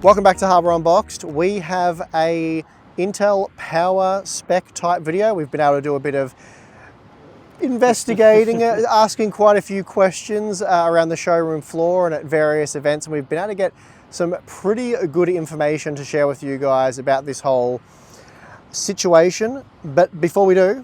Welcome back to Hardware Unboxed. We have a Intel power spec type video. We've been able to do a bit of investigating, asking quite a few questions around the showroom floor and at various events, and we've been able to get some pretty good information to share with you guys about this whole situation. But before we do,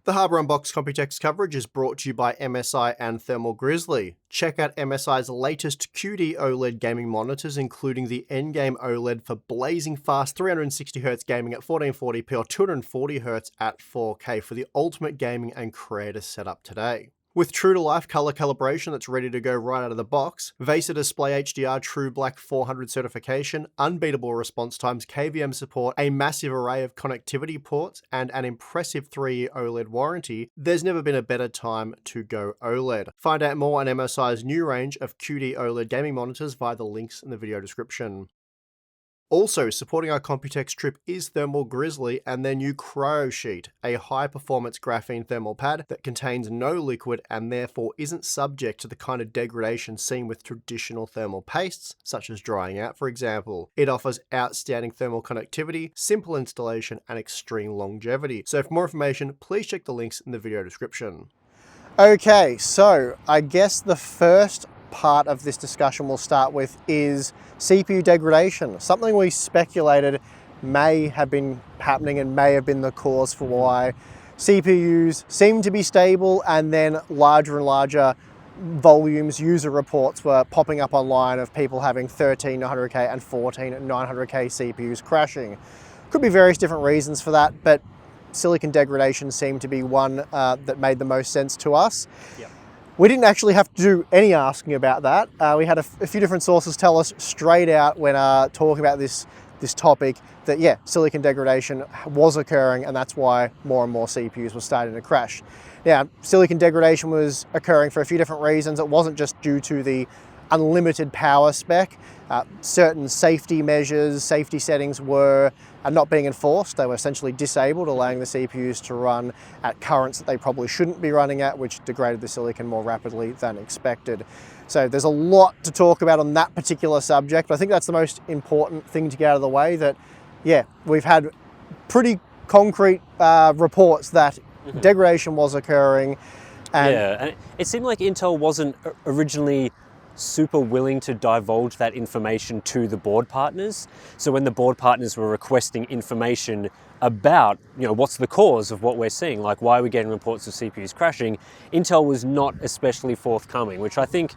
the Hardware Unboxed Computex coverage is brought to you by MSI and Thermal Grizzly. Check out MSI's latest QD OLED gaming monitors, including the Endgame OLED for blazing fast 360Hz gaming at 1440p or 240Hz at 4K for the ultimate gaming and creator setup today. With true-to-life color calibration that's ready to go right out of the box, VESA Display HDR True Black 400 certification, unbeatable response times, KVM support, a massive array of connectivity ports, and an impressive 3-year OLED warranty, there's never been a better time to go OLED. Find out more on MSI's new range of QD OLED gaming monitors via the links in the video description. Also, supporting our Computex trip is Thermal Grizzly and their new Cryo Sheet, a high-performance graphene thermal pad that contains no liquid and therefore isn't subject to the kind of degradation seen with traditional thermal pastes, such as drying out, for example. It offers outstanding thermal conductivity, simple installation, and extreme longevity. So for more information, please check the links in the video description. Okay, so I guess the first part of this discussion we'll start with is CPU degradation, something we speculated may have been happening and may have been the cause for why CPUs seem to be stable, and then larger and larger volumes, user reports were popping up online of people having 13 900K and 14 900K CPUs crashing. Could be various different reasons for that, but silicon degradation seemed to be one that made the most sense to us. Yep. We didn't actually have to do any asking about that. We had a few different sources tell us straight out when talking about this topic that, yeah, silicon degradation was occurring, and that's why more and more CPUs were starting to crash. Now, silicon degradation was occurring for a few different reasons. It wasn't just due to the unlimited power spec. Certain safety measures, safety settings were not being enforced. They were essentially disabled, allowing the CPUs to run at currents that they probably shouldn't be running at, which degraded the silicon more rapidly than expected. So there's a lot to talk about on that particular subject, but I think that's the most important thing to get out of the way, that, yeah, we've had pretty concrete reports that degradation was occurring. And it seemed like Intel wasn't originally super willing to divulge that information to the board partners. So when the board partners were requesting information about, what's the cause of what we're seeing, like why are we getting reports of CPUs crashing, Intel was not especially forthcoming, which I think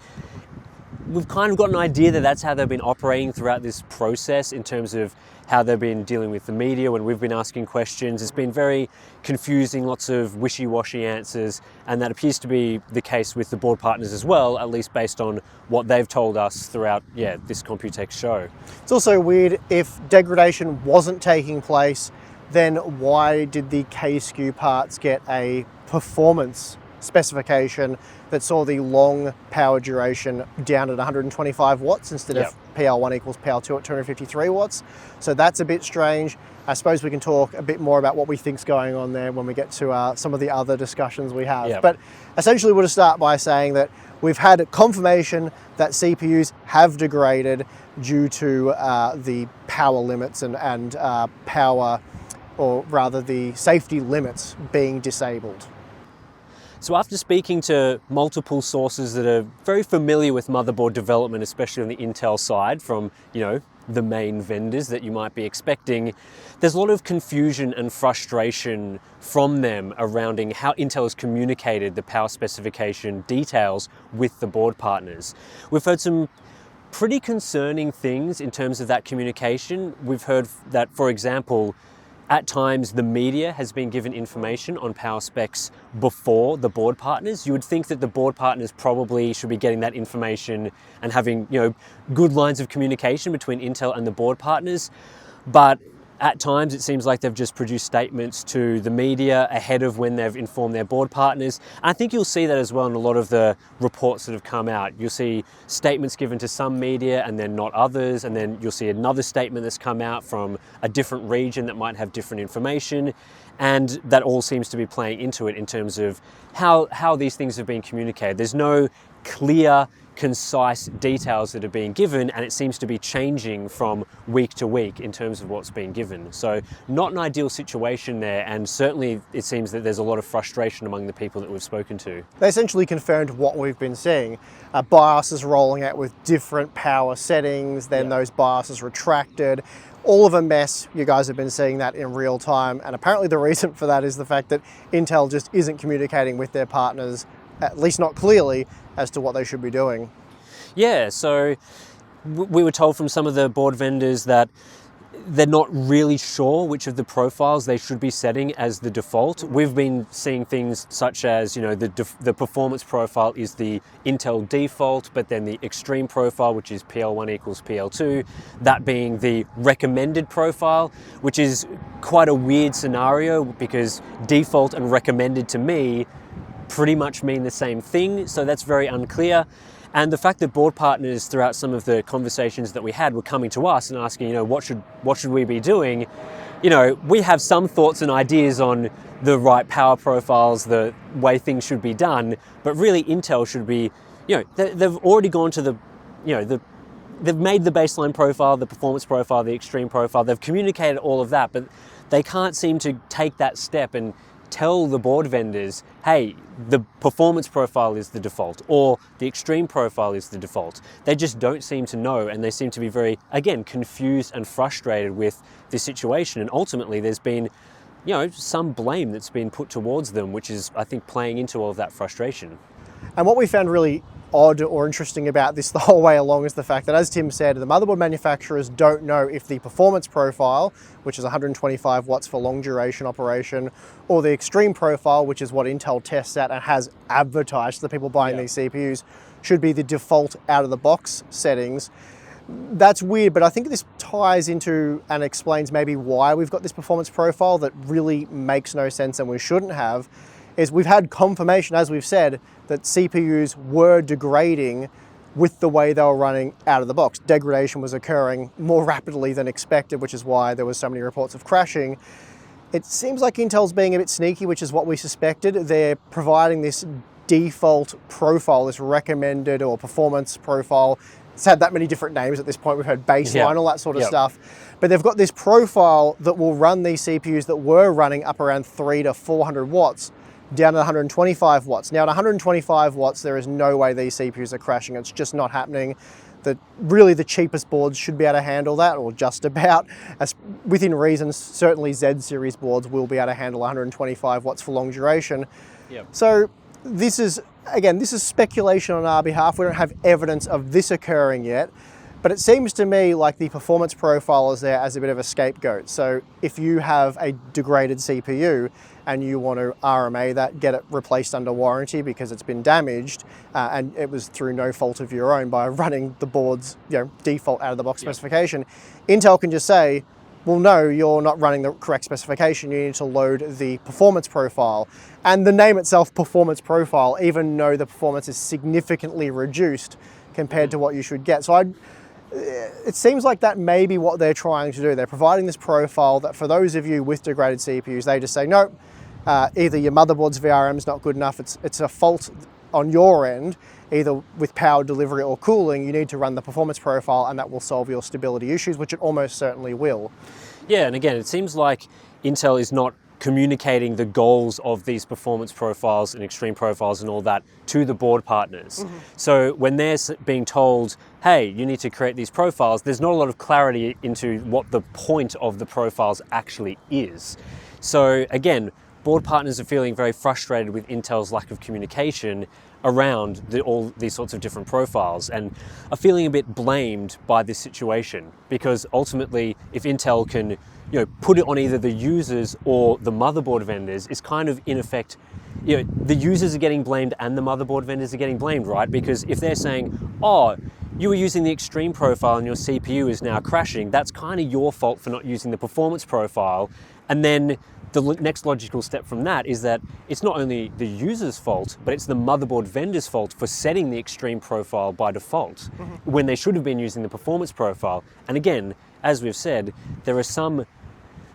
we've kind of got an idea that that's how they've been operating throughout this process in terms of how they've been dealing with the media when we've been asking questions. It's been very confusing, lots of wishy-washy answers, and that appears to be the case with the board partners as well, at least based on what they've told us throughout, this Computex show. It's also weird, if degradation wasn't taking place, then why did the K-SKU parts get a performance specification that saw the long power duration down at 125 watts instead of PL1 equals PL2 at 253 watts. So that's a bit strange. I suppose we can talk a bit more about what we think's going on there when we get to some of the other discussions we have. But essentially we'll just start by saying that we've had confirmation that CPUs have degraded due to the power limits and power, or rather the safety limits, being disabled. So after speaking to multiple sources that are very familiar with motherboard development, especially on the Intel side, from, the main vendors that you might be expecting, there's a lot of confusion and frustration from them around how Intel has communicated the power specification details with the board partners. We've heard some pretty concerning things in terms of that communication. We've heard that, for example, at times the media has been given information on power specs before the board partners. You would think that the board partners probably should be getting that information and having, good lines of communication between Intel and the board partners. But at times it seems like they've just produced statements to the media ahead of when they've informed their board partners. And I think you'll see that as well in a lot of the reports that have come out. You'll see statements given to some media and then not others, and then you'll see another statement that's come out from a different region that might have different information. And that all seems to be playing into it in terms of how these things have been communicated. There's no clear, concise details that are being given, and it seems to be changing from week to week in terms of what's being given. So not an ideal situation there, and certainly it seems that there's a lot of frustration among the people that we've spoken to. They essentially confirmed what we've been seeing. BIOSes rolling out with different power settings, then those BIOSes retracted. All of a mess. You guys have been seeing that in real time, and apparently the reason for that is the fact that Intel just isn't communicating with their partners, at least not clearly, as to what they should be doing. Yeah, so we were told from some of the board vendors that they're not really sure which of the profiles they should be setting as the default. We've been seeing things such as, the performance profile is the Intel default, but then the extreme profile, which is PL1 equals PL2, that being the recommended profile, which is quite a weird scenario because default and recommended to me pretty much mean the same thing, so that's very unclear. And the fact that board partners throughout some of the conversations that we had were coming to us and asking, what should we be doing? We have some thoughts and ideas on the right power profiles, the way things should be done, but really Intel should be, they've already gone to they've made the baseline profile, the performance profile, the extreme profile, they've communicated all of that, but they can't seem to take that step and tell the board vendors, hey, the performance profile is the default or the extreme profile is the default. They just don't seem to know, and they seem to be very, again, confused and frustrated with this situation. And ultimately there's been, some blame that's been put towards them, which is, I think, playing into all of that frustration. And what we found really odd or interesting about this the whole way along is the fact that, as Tim said, the motherboard manufacturers don't know if the performance profile, which is 125 watts for long duration operation, or the extreme profile, which is what Intel tests at and has advertised to the people buying these CPUs, should be the default out of the box settings. That's weird, but I think this ties into and explains maybe why we've got this performance profile that really makes no sense and we shouldn't have. Is we've had confirmation, as we've said, that CPUs were degrading with the way they were running out of the box. Degradation was occurring more rapidly than expected, which is why there was so many reports of crashing. It seems like Intel's being a bit sneaky, which is what we suspected. They're providing this default profile, this recommended or performance profile. It's had that many different names at this point. We've heard baseline, all that sort of stuff. But they've got this profile that will run these CPUs that were running up around 300 to 400 watts down to 125 watts. Now at 125 watts, there is no way these CPUs are crashing. It's just not happening. Really the cheapest boards should be able to handle that, or just about. As within reason, certainly Z series boards will be able to handle 125 watts for long duration. So this is speculation on our behalf. We don't have evidence of this occurring yet, but it seems to me like the performance profile is there as a bit of a scapegoat. So if you have a degraded CPU and you want to RMA that, get it replaced under warranty because it's been damaged, and it was through no fault of your own by running the board's default out of the box specification, Intel can just say, well, no, you're not running the correct specification. You need to load the performance profile. And the name itself, performance profile, even though the performance is significantly reduced compared to what you should get. So it seems like that may be what they're trying to do. They're providing this profile that for those of you with degraded CPUs, they just say, no, either your motherboard's VRM is not good enough, it's a fault on your end, either with power delivery or cooling, you need to run the performance profile and that will solve your stability issues, which it almost certainly will. Yeah, and again, it seems like Intel is not communicating the goals of these performance profiles and extreme profiles and all that to the board partners. So when they're being told, hey, you need to create these profiles, there's not a lot of clarity into what the point of the profiles actually is. So again, board partners are feeling very frustrated with Intel's lack of communication around all these sorts of different profiles and are feeling a bit blamed by this situation, because ultimately if Intel can put it on either the users or the motherboard vendors, it's kind of in effect, the users are getting blamed and the motherboard vendors are getting blamed, right? Because if they're saying, oh, you were using the extreme profile and your CPU is now crashing, that's kind of your fault for not using the performance profile. And then the next logical step from that is that it's not only the user's fault, but it's the motherboard vendor's fault for setting the extreme profile by default when they should have been using the performance profile. And again, as we've said, there are some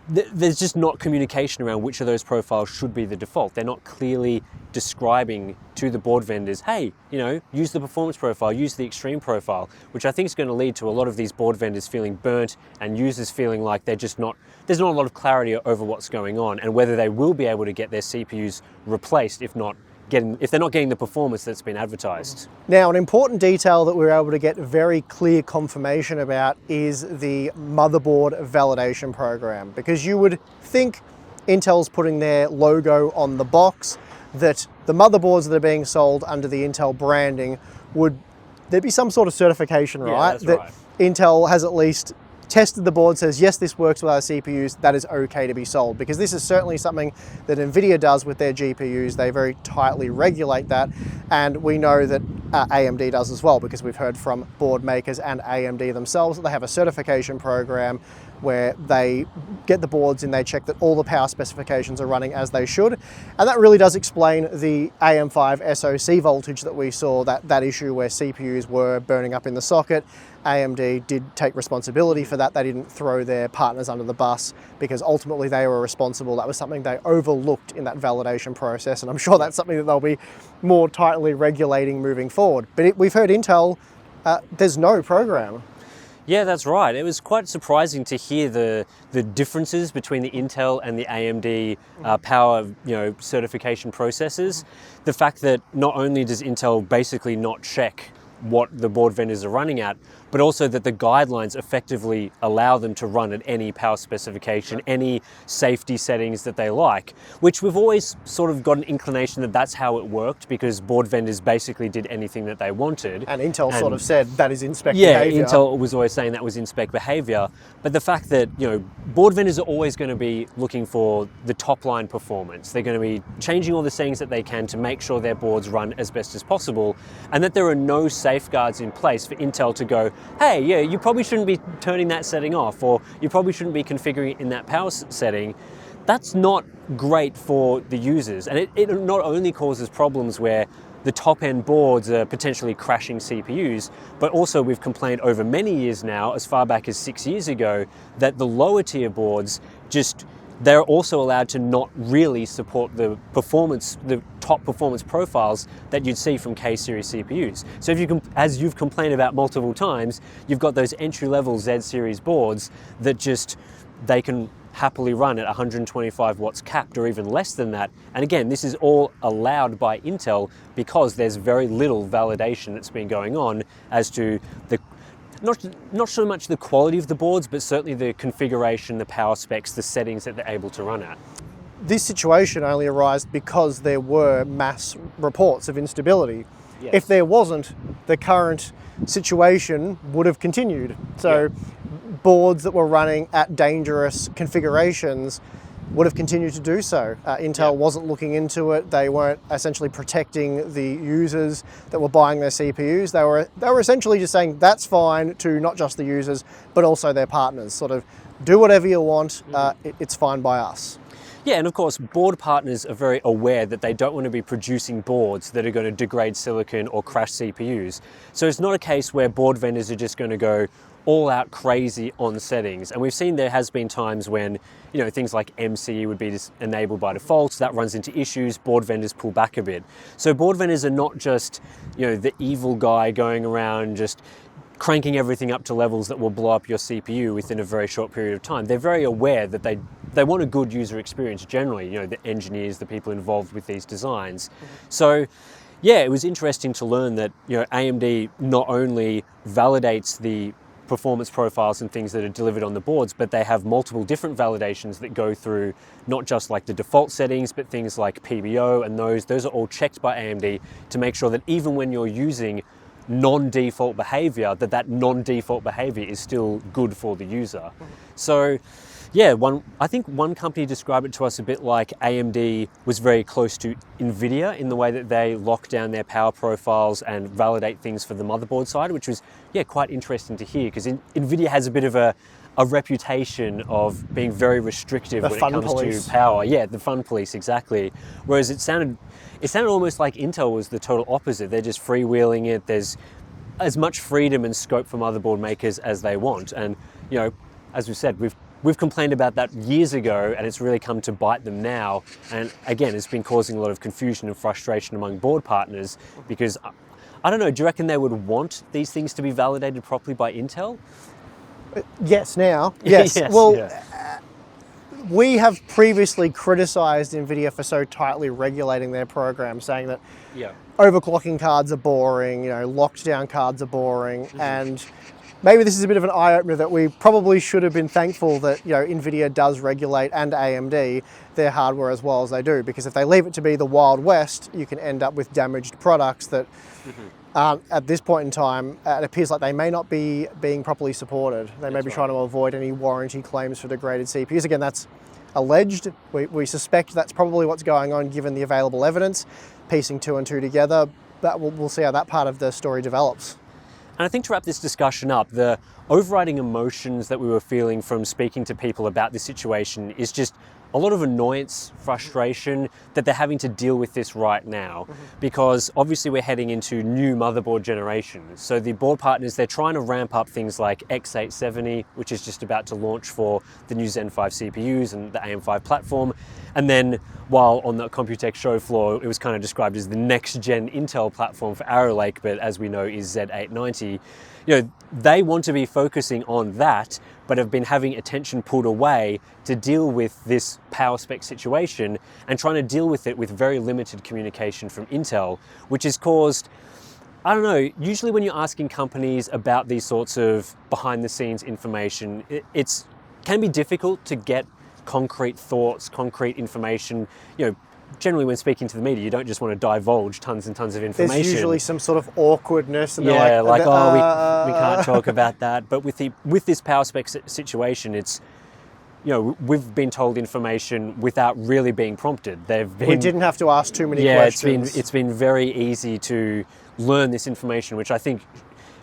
there's just not communication around which of those profiles should be the default. They're not clearly describing to the board vendors, hey, use the performance profile, use the extreme profile, which I think is going to lead to a lot of these board vendors feeling burnt and users feeling like there's not a lot of clarity over what's going on and whether they will be able to get their CPUs replaced if they're not getting the performance that's been advertised. Now, an important detail that we were able to get very clear confirmation about is the motherboard validation program, because you would think Intel's putting their logo on the box, that the motherboards that are being sold under the Intel branding there'd be some sort of certification, right? Yeah, that's right. Intel has at least tested the board, says, yes, this works with our CPUs, that is okay to be sold. Because this is certainly something that NVIDIA does with their GPUs. They very tightly regulate that. And we know that AMD does as well, because we've heard from board makers and AMD themselves that they have a certification program where they get the boards and they check that all the power specifications are running as they should. And that really does explain the AM5 SoC voltage that we saw, that issue where CPUs were burning up in the socket. AMD did take responsibility for that. They didn't throw their partners under the bus because ultimately they were responsible. That was something they overlooked in that validation process. And I'm sure that's something that they'll be more tightly regulating moving forward. But we've heard Intel, there's no program. Yeah, that's right. It was quite surprising to hear the differences between the Intel and the AMD power certification processes. The fact that not only does Intel basically not check what the board vendors are running at, but also that the guidelines effectively allow them to run at any power specification, any safety settings that they like, which we've always sort of got an inclination that that's how it worked, because board vendors basically did anything that they wanted. And Intel sort of said that is in-spec behavior. Yeah, Intel was always saying that was in-spec behavior, but the fact that, board vendors are always going to be looking for the top line performance. They're going to be changing all the settings that they can to make sure their boards run as best as possible, and that there are no safeguards in place for Intel to go, hey, yeah, you probably shouldn't be turning that setting off, or you probably shouldn't be configuring it in that power setting. That's not great for the users. And it not only causes problems where the top-end boards are potentially crashing CPUs, but also we've complained over many years now, as far back as 6 years ago, that the lower tier boards they're also allowed to not really support the top performance profiles that you'd see from K-series CPUs. So as you've complained about multiple times, you've got those entry-level Z-series boards that they can happily run at 125 watts capped or even less than that. And again, this is all allowed by Intel because there's very little validation that's been going on as to not so much the quality of the boards, but certainly the configuration, the power specs, the settings that they're able to run at. This situation only arose because there were mass reports of instability. Yes. If there wasn't, the current situation would have continued. So boards that were running at dangerous configurations would have continued to do so. Intel wasn't looking into it. They weren't essentially protecting the users that were buying their CPUs. They were essentially just saying that's fine to not just the users, but also their partners. Sort of do whatever you want. It's fine by us. Yeah, and of course, board partners are very aware that they don't want to be producing boards that are going to degrade silicon or crash CPUs. So it's not a case where board vendors are just going to go all out crazy on settings. And we've seen there has been times when, things like MCU would be enabled by default, so that runs into issues, board vendors pull back a bit. So board vendors are not just, the evil guy going around just cranking everything up to levels that will blow up your CPU within a very short period of time. They're very aware that they want a good user experience generally, the engineers, the people involved with these designs. So yeah, it was interesting to learn that, AMD not only validates the performance profiles and things that are delivered on the boards, but they have multiple different validations that go through not just like the default settings, but things like PBO, and those are all checked by AMD to make sure that even when you're using non-default behavior, that non-default behavior is still good for the user. So yeah, I think one company described it to us a bit like AMD was very close to NVIDIA in the way that they lock down their power profiles and validate things for the motherboard side, which was quite interesting to hear, because NVIDIA has a bit of a reputation of being very restrictive when it comes to power. Yeah, the fun police, exactly. Whereas it sounded almost like Intel was the total opposite. They're just freewheeling it. There's as much freedom and scope for motherboard makers as they want. And, as we said, we've we've complained about that years ago, and it's really come to bite them now. And again, it's been causing a lot of confusion and frustration among board partners because, I don't know, do you reckon they would want these things to be validated properly by Intel? Yes, now. Yes. Yes, well, yeah. we have previously criticized NVIDIA for so tightly regulating their program, saying that Yeah. overclocking cards are boring, locked down cards are boring, and maybe this is a bit of an eye-opener that we probably should have been thankful that NVIDIA does regulate, and AMD, their hardware as well as they do, because if they leave it to be the Wild West, you can end up with damaged products that at this point in time, it appears like they may not be being properly supported. They may be trying to avoid any warranty claims for degraded CPUs. Again, that's alleged. We suspect that's probably what's going on given the available evidence, piecing two and two together, but we'll see how that part of the story develops. And I think to wrap this discussion up, the overriding emotions that we were feeling from speaking to people about this situation is just a lot of annoyance, frustration that they're having to deal with this right now, because obviously we're heading into new motherboard generations. So the board partners, they're trying to ramp up things like X870, which is just about to launch for the new Zen 5 CPUs and the AM5 platform. And then while on the Computex show floor, it was kind of described as the next gen Intel platform for Arrow Lake, but as we know is Z890. They want to be focusing on that, but have been having attention pulled away to deal with this power spec situation and trying to deal with it with very limited communication from Intel, which has caused, I don't know, usually when you're asking companies about these sorts of behind the scenes information, it can be difficult to get concrete thoughts, concrete information. Generally when speaking to the media, you don't just want to divulge tons and tons of information. There's usually some sort of awkwardness. And we can't talk about that. But with this power spec situation, it's, we've been told information without really being prompted. We didn't have to ask too many questions. It's been very easy to learn this information, which I think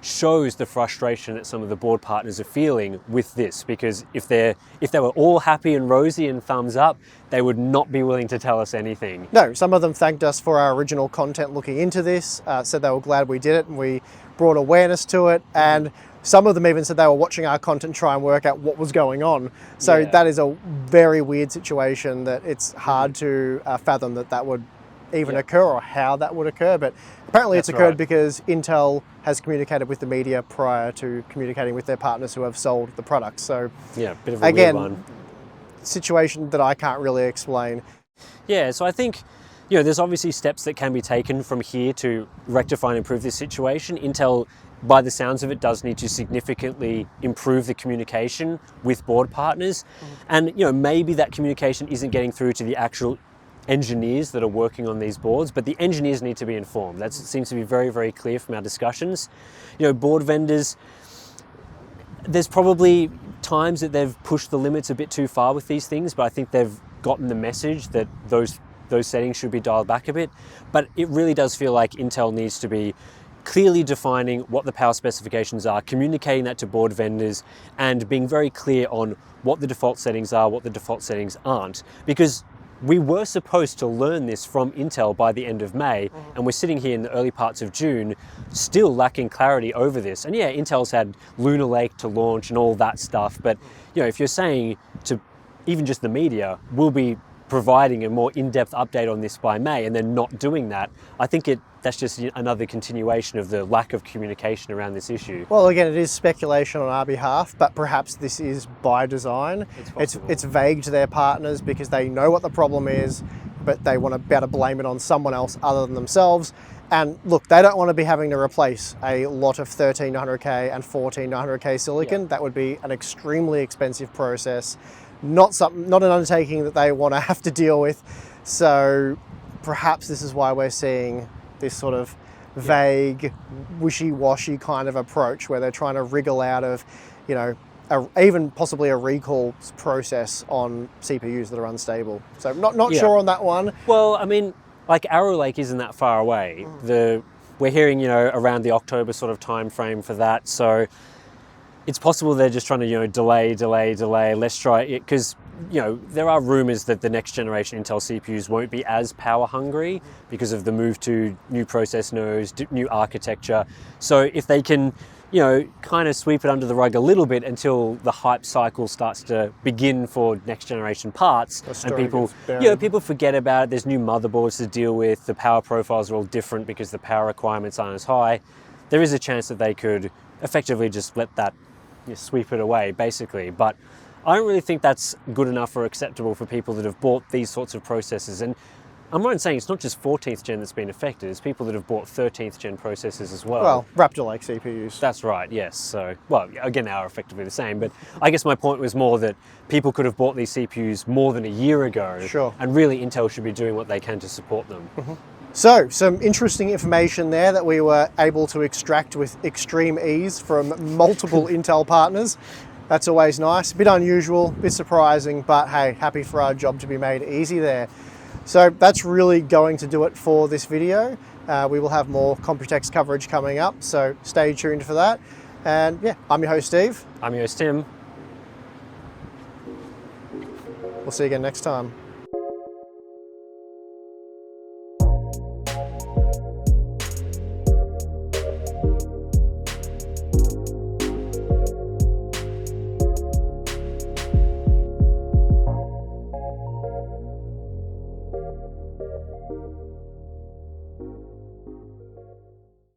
shows the frustration that some of the board partners are feeling with this, because if they were all happy and rosy and thumbs up, they would not be willing to tell us anything. No, some of them thanked us for our original content looking into this, said they were glad we did it and we brought awareness to it, and some of them even said they were watching our content try and work out what was going on. So that is a very weird situation that it's hard to fathom that would even occur or how that would occur, but apparently it's occurred because Intel has communicated with the media prior to communicating with their partners who have sold the product. So bit of a weird one. Situation that I can't really explain. Yeah, so I think there's obviously steps that can be taken from here to rectify and improve this situation. Intel, by the sounds of it, does need to significantly improve the communication with board partners, and maybe that communication isn't getting through to the actual engineers that are working on these boards, but the engineers need to be informed. That seems to be very, very clear from our discussions. Board vendors, there's probably times that they've pushed the limits a bit too far with these things, but I think they've gotten the message that those settings should be dialed back a bit. But it really does feel like Intel needs to be clearly defining what the power specifications are, communicating that to board vendors, and being very clear on what the default settings are, what the default settings aren't. Because we were supposed to learn this from Intel by the end of May, and we're sitting here in the early parts of June, still lacking clarity over this. And Intel's had Lunar Lake to launch and all that stuff, but if you're saying to even just the media, we'll be providing a more in-depth update on this by May, and then not doing that, I think that's just another continuation of the lack of communication around this issue. Well, again, it is speculation on our behalf, but perhaps this is by design. It's vague to their partners because they know what the problem is, but they want to better blame it on someone else other than themselves. And look, they don't want to be having to replace a lot of 13900K and 14900K silicon. That would be an extremely expensive process. Not an undertaking that they want to have to deal with. So perhaps this is why we're seeing this sort of vague, wishy-washy kind of approach where they're trying to wriggle out of, even possibly a recall process on CPUs that are unstable. So not sure on that one. Well, I mean, like Arrow Lake isn't that far away. We're hearing, around the October sort of time frame for that. So it's possible they're just trying to, delay. Let's try it, because, there are rumors that the next generation Intel CPUs won't be as power hungry because of the move to new process nodes, new architecture. So if they can you know, kind of sweep it under the rug a little bit until the hype cycle starts to begin for next generation parts, and people, you know, people forget about it. There's new motherboards to deal with. The power profiles are all different because the power requirements aren't as high. There is a chance that they could effectively just let that, you know, sweep it away, basically. But I don't really think that's good enough or acceptable for people that have bought these sorts of processors. And I'm right in saying it's not just 14th gen that's been affected, it's people that have bought 13th gen processors as well. Well, Raptor Lake CPUs. That's right, yes. So, well, again, they are effectively the same, but I guess my point was more that people could have bought these CPUs more than a year ago. Sure. And really Intel should be doing what they can to support them. So, some interesting information there that we were able to extract with extreme ease from multiple Intel partners. That's always nice. A bit unusual, a bit surprising, but hey, happy for our job to be made easy there. So that's really going to do it for this video. We will have more Computex coverage coming up, so stay tuned for that. And yeah, I'm your host, Steve. I'm your host, Tim. We'll see you again next time.